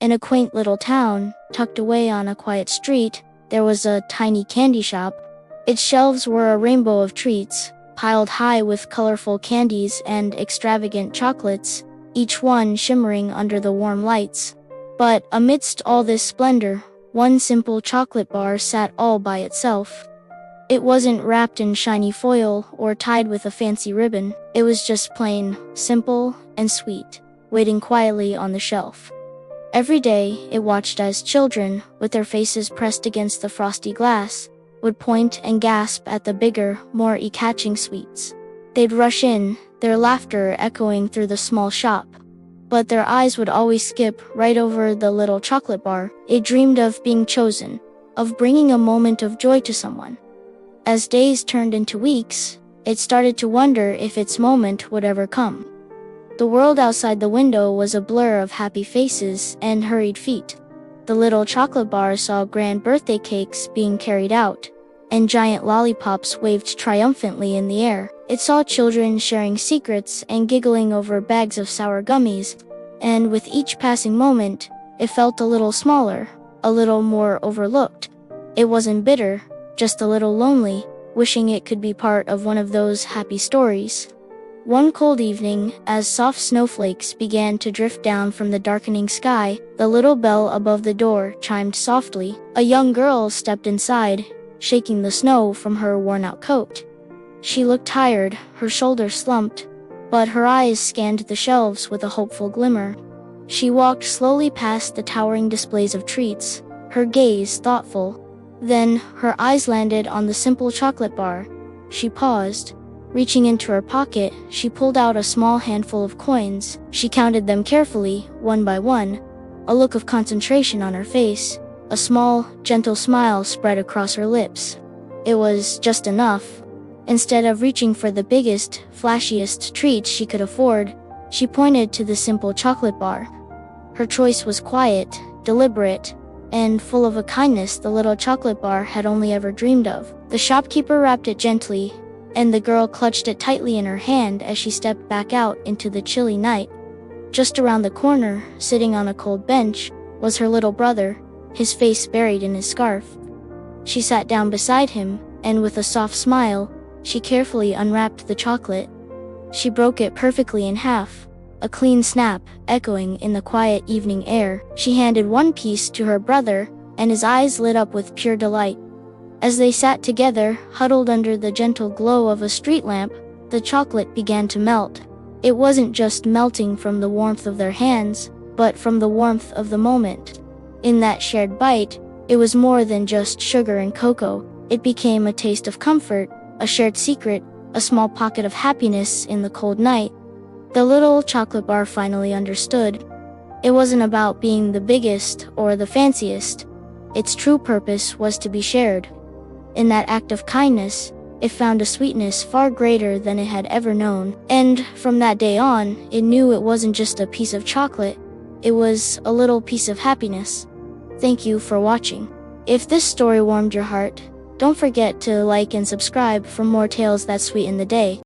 In a quaint little town, tucked away on a quiet street, there was a tiny candy shop. Its shelves were a rainbow of treats, piled high with colorful candies and extravagant chocolates, each one shimmering under the warm lights. But amidst all this splendor, one simple chocolate bar sat all by itself. It wasn't wrapped in shiny foil or tied with a fancy ribbon. It was just plain, simple, and sweet, waiting quietly on the shelf. Every day, it watched as children, with their faces pressed against the frosty glass, would point and gasp at the bigger, more eye-catching sweets. They'd rush in, their laughter echoing through the small shop. But their eyes would always skip right over the little chocolate bar. It dreamed of being chosen, of bringing a moment of joy to someone. As days turned into weeks, it started to wonder if its moment would ever come. The world outside the window was a blur of happy faces and hurried feet. The little chocolate bar saw grand birthday cakes being carried out, and giant lollipops waved triumphantly in the air. It saw children sharing secrets and giggling over bags of sour gummies, and with each passing moment, it felt a little smaller, a little more overlooked. It wasn't bitter, just a little lonely, wishing it could be part of one of those happy stories. One cold evening, as soft snowflakes began to drift down from the darkening sky, the little bell above the door chimed softly. A young girl stepped inside, shaking the snow from her worn-out coat. She looked tired, her shoulders slumped, but her eyes scanned the shelves with a hopeful glimmer. She walked slowly past the towering displays of treats, her gaze thoughtful. Then, her eyes landed on the simple chocolate bar. She paused. Reaching into her pocket, she pulled out a small handful of coins. She counted them carefully, one by one, a look of concentration on her face. A small, gentle smile spread across her lips. It was just enough. Instead of reaching for the biggest, flashiest treat she could afford, she pointed to the simple chocolate bar. Her choice was quiet, deliberate, and full of a kindness the little chocolate bar had only ever dreamed of. The shopkeeper wrapped it gently, and the girl clutched it tightly in her hand as she stepped back out into the chilly night. Just around the corner, sitting on a cold bench, was her little brother, his face buried in his scarf. She sat down beside him, and with a soft smile, she carefully unwrapped the chocolate. She broke it perfectly in half, a clean snap echoing in the quiet evening air. She handed one piece to her brother, and his eyes lit up with pure delight. As they sat together, huddled under the gentle glow of a street lamp, the chocolate began to melt. It wasn't just melting from the warmth of their hands, but from the warmth of the moment. In that shared bite, it was more than just sugar and cocoa. It became a taste of comfort, a shared secret, a small pocket of happiness in the cold night. The little chocolate bar finally understood. It wasn't about being the biggest or the fanciest. Its true purpose was to be shared. In that act of kindness, it found a sweetness far greater than it had ever known. And from that day on, it knew it wasn't just a piece of chocolate. It was a little piece of happiness. Thank you for watching. If this story warmed your heart, don't forget to like and subscribe for more tales that sweeten the day.